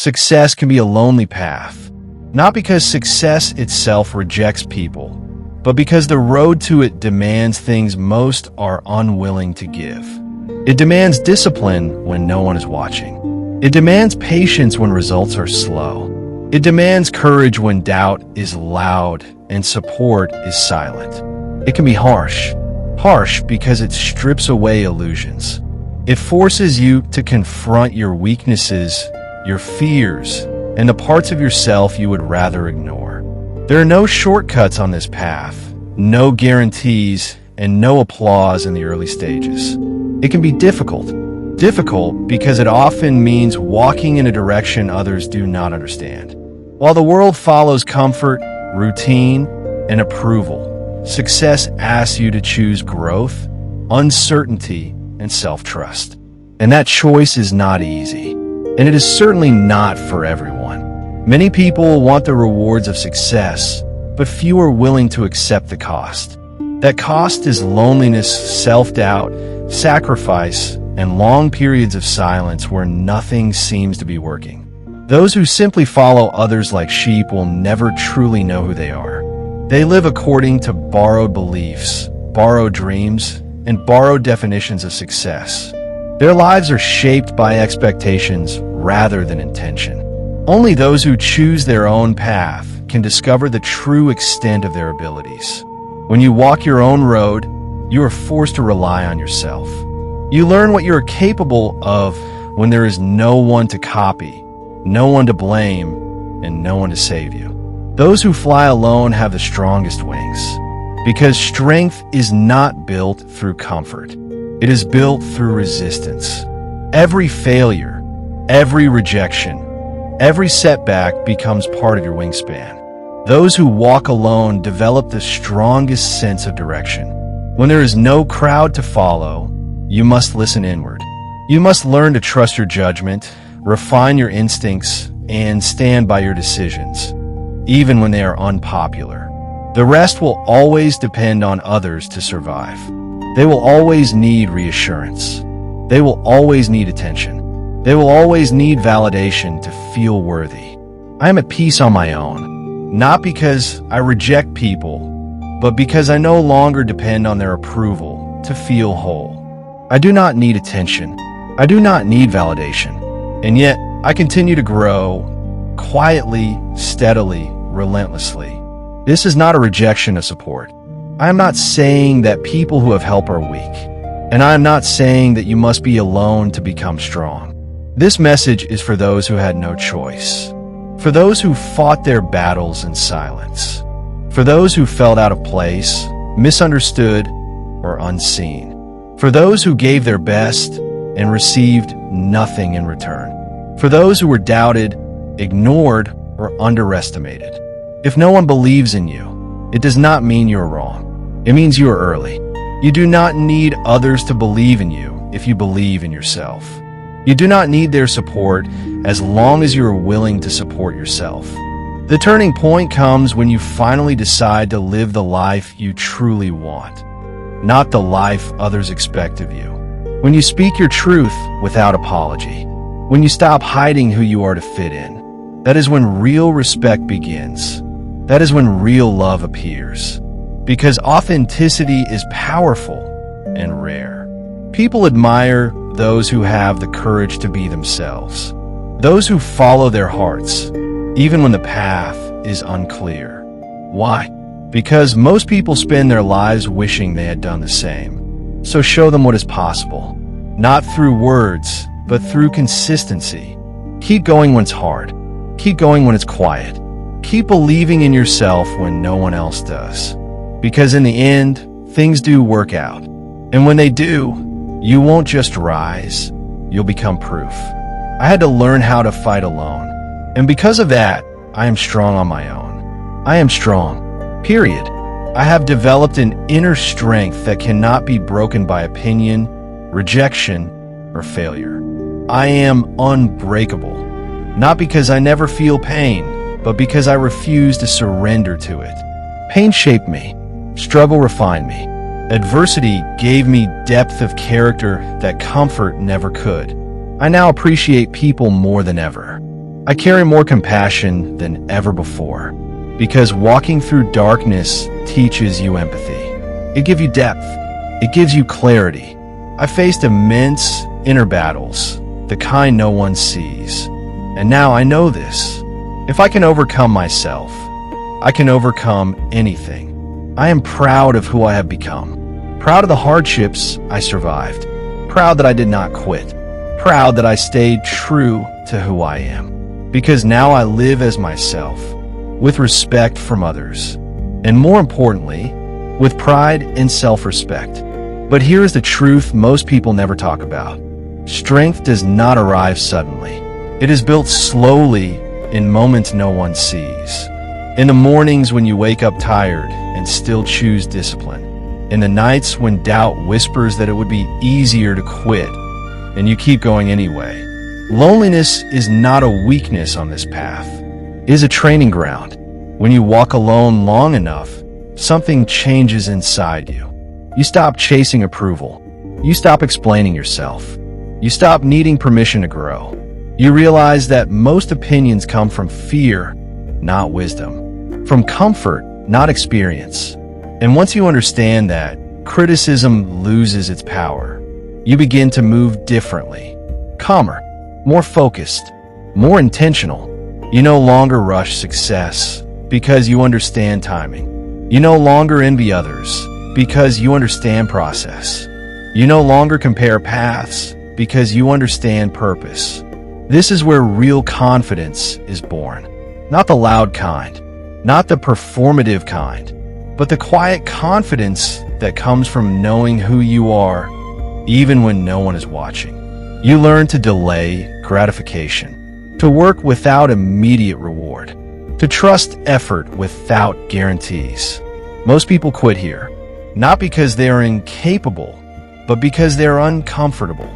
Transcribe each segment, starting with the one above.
success can be a lonely path, not because success itself rejects people, but because the road to it demands things most are unwilling to give. It demands discipline when no one is watching. It demands patience when results are slow. It demands courage when doubt is loud and support is silent. It can be harsh because it strips away illusions. It forces you to confront your weaknesses, your fears, and the parts of yourself you would rather ignore. There are no shortcuts on this path, no guarantees, and no applause in the early stages. It can be difficult because it often means walking in a direction others do not understand. While the world follows comfort, routine, and approval, success asks you to choose growth, uncertainty, and self-trust. And that choice is not easy, and it is certainly not for everyone. Many people want the rewards of success, but few are willing to accept the cost. That cost is loneliness, self-doubt, sacrifice, and long periods of silence where nothing seems to be working. Those who simply follow others like sheep will never truly know who they are. They live according to borrowed beliefs, borrowed dreams, and borrowed definitions of success. Their lives are shaped by expectations rather than intention. Only those who choose their own path can discover the true extent of their abilities. When you walk your own road, you are forced to rely on yourself. You learn what you are capable of when there is no one to copy, no one to blame, and no one to save you. Those who fly alone have the strongest wings, because strength is not built through comfort. It is built through resistance. Every failure, every rejection, every setback becomes part of your wingspan. Those who walk alone develop the strongest sense of direction. When there is no crowd to follow, you must listen inward. You must learn to trust your judgment, refine your instincts, and stand by your decisions, even when they are unpopular. The rest will always depend on others to survive. They will always need reassurance. They will always need attention. They will always need validation to feel worthy. I am at peace on my own, not because I reject people, but because I no longer depend on their approval to feel whole. I do not need attention. I do not need validation. And yet, I continue to grow quietly, steadily, relentlessly. This is not a rejection of support. I am not saying that people who have help are weak. And I am not saying that you must be alone to become strong. This message is for those who had no choice. For those who fought their battles in silence. For those who felt out of place, misunderstood, or unseen. For those who gave their best and received nothing in return. For those who were doubted, ignored, or underestimated. If no one believes in you, it does not mean you're wrong. It means you are early. You do not need others to believe in you if you believe in yourself. You do not need their support as long as you are willing to support yourself. The turning point comes when you finally decide to live the life you truly want, not the life others expect of you. When you speak your truth without apology, when you stop hiding who you are to fit in, that is when real respect begins. That is when real love appears. Because authenticity is powerful and rare. People admire those who have the courage to be themselves. Those who follow their hearts, even when the path is unclear. Why? Because most people spend their lives wishing they had done the same. So show them what is possible. Not through words, but through consistency. Keep going when it's hard. Keep going when it's quiet. Keep believing in yourself when no one else does. Because in the end, things do work out. And when they do, you won't just rise, you'll become proof. I had to learn how to fight alone. And because of that, I am strong on my own. I am strong, period. I have developed an inner strength that cannot be broken by opinion, rejection, or failure. I am unbreakable, not because I never feel pain, but because I refuse to surrender to it. Pain shaped me. Struggle refined me. Adversity gave me depth of character that comfort never could. I now appreciate people more than ever. I carry more compassion than ever before, because walking through darkness teaches you empathy. It gives you depth. It gives you clarity. I faced immense inner battles, the kind no one sees. And now I know this. If I can overcome myself, I can overcome anything. I am proud of who I have become. Proud of the hardships I survived. Proud that I did not quit. Proud that I stayed true to who I am. Because now I live as myself, with respect from others. And more importantly, with pride and self-respect. But here is the truth most people never talk about. Strength does not arrive suddenly. It is built slowly in moments no one sees. In the mornings when you wake up tired and still choose discipline. In the nights when doubt whispers that it would be easier to quit and you keep going anyway. Loneliness is not a weakness on this path. It is a training ground. When you walk alone long enough, something changes inside you. You stop chasing approval. You stop explaining yourself. You stop needing permission to grow. You realize that most opinions come from fear, not wisdom. From comfort, not experience. And once you understand that, criticism loses its power. You begin to move differently. Calmer, more focused, more intentional. You no longer rush success because you understand timing. You no longer envy others because you understand process. You no longer compare paths because you understand purpose. This is where real confidence is born. Not the loud kind, not the performative kind, but the quiet confidence that comes from knowing who you are, even when no one is watching. You learn to delay gratification, to work without immediate reward, to trust effort without guarantees. Most people quit here, not because they are incapable, but because they are uncomfortable.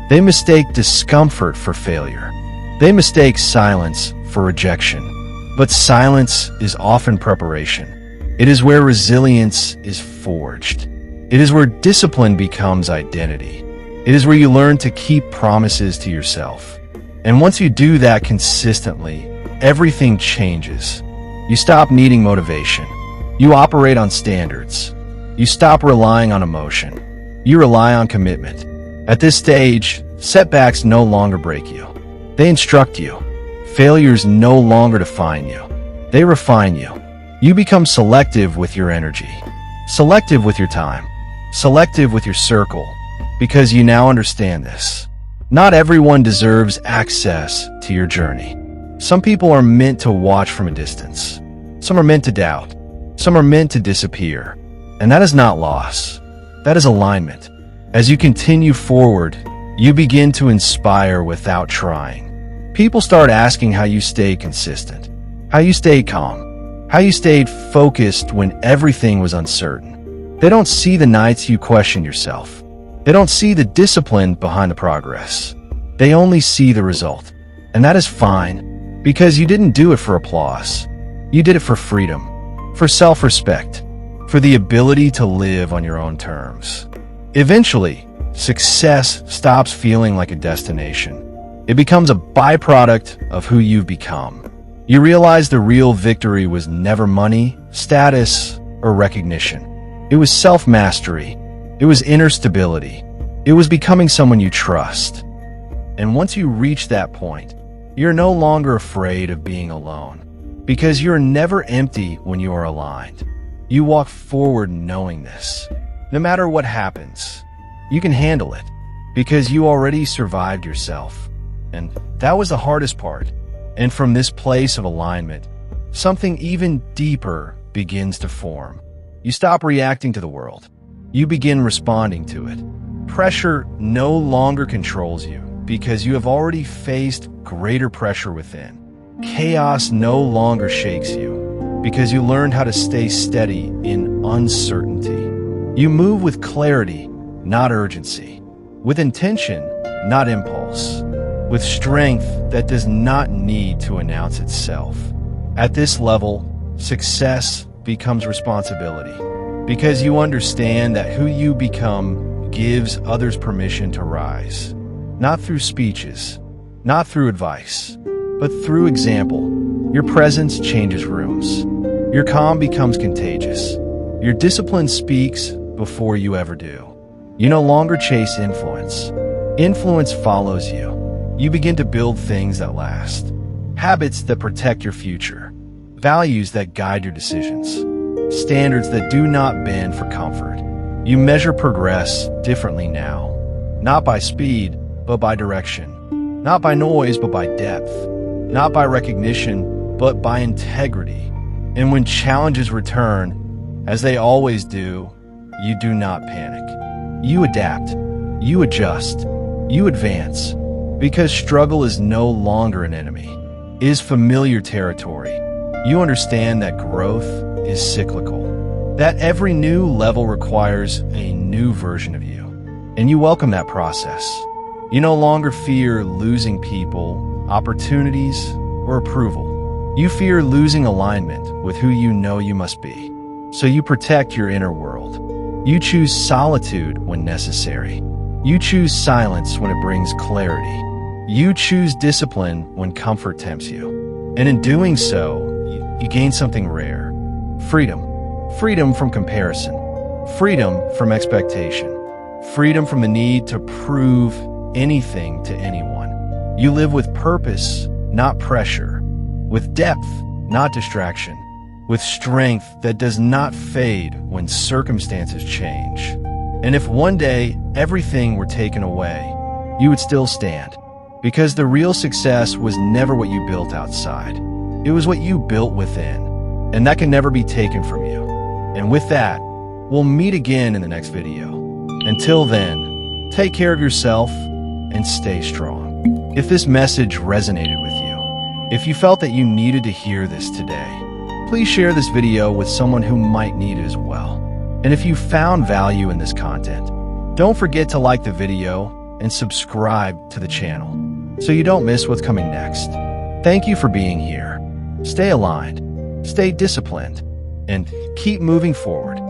They mistake discomfort for failure. They mistake silence for rejection. But silence is often preparation. It is where resilience is forged. It is where discipline becomes identity. It is where you learn to keep promises to yourself. And once you do that consistently, everything changes. You stop needing motivation. You operate on standards. You stop relying on emotion. You rely on commitment. At this stage, setbacks no longer break you. They instruct you. Failures no longer define you. They refine you. You become selective with your energy, selective with your time, selective with your circle, because you now understand this. Not everyone deserves access to your journey. Some people are meant to watch from a distance. Some are meant to doubt. Some are meant to disappear. And that is not loss. That is alignment. As you continue forward, you begin to inspire without trying. People start asking how you stay consistent, how you stayed calm, how you stayed focused when everything was uncertain. They don't see the nights you question yourself. They don't see the discipline behind the progress. They only see the result. And that is fine, because you didn't do it for applause. You did it for freedom, for self-respect, for the ability to live on your own terms. Eventually, success stops feeling like a destination. It becomes a byproduct of who you've become. You realize the real victory was never money, status, or recognition. It was self-mastery. It was inner stability. It was becoming someone you trust. And once you reach that point, you're no longer afraid of being alone, because you're never empty when you are aligned. You walk forward knowing this. No matter what happens, you can handle it, because you already survived yourself. And that was the hardest part. And from this place of alignment, something even deeper begins to form. You stop reacting to the world. You begin responding to it. Pressure no longer controls you, because you have already faced greater pressure within. Chaos no longer shakes you, because you learned how to stay steady in uncertainty. You move with clarity, not urgency. With intention, not impulse. With strength that does not need to announce itself. At this level, success becomes responsibility, because you understand that who you become gives others permission to rise. Not through speeches, not through advice, but through example. Your presence changes rooms. Your calm becomes contagious. Your discipline speaks before you ever do. You no longer chase influence. Influence follows you. You begin to build things that last. Habits that protect your future. Values that guide your decisions. Standards that do not bend for comfort. You measure progress differently now. Not by speed, but by direction. Not by noise, but by depth. Not by recognition, but by integrity. And when challenges return, as they always do, you do not panic. You adapt. You adjust. You advance. Because struggle is no longer an enemy. It is familiar territory. You understand that growth is cyclical. That every new level requires a new version of you. And you welcome that process. You no longer fear losing people, opportunities, or approval. You fear losing alignment with who you know you must be. So you protect your inner world. You choose solitude when necessary. You choose silence when it brings clarity. You choose discipline when comfort tempts you. And in doing so, you gain something rare. Freedom. Freedom from comparison. Freedom from expectation. Freedom from the need to prove anything to anyone. You live with purpose, not pressure. With depth, not distraction. With strength that does not fade when circumstances change. And if one day everything were taken away, you would still stand. Because the real success was never what you built outside. It was what you built within. And that can never be taken from you. And with that, we'll meet again in the next video. Until then, take care of yourself and stay strong. If this message resonated with you, if you felt that you needed to hear this today, please share this video with someone who might need it as well. And if you found value in this content, don't forget to like the video and subscribe to the channel so you don't miss what's coming next. Thank you for being here. Stay aligned, stay disciplined, and keep moving forward.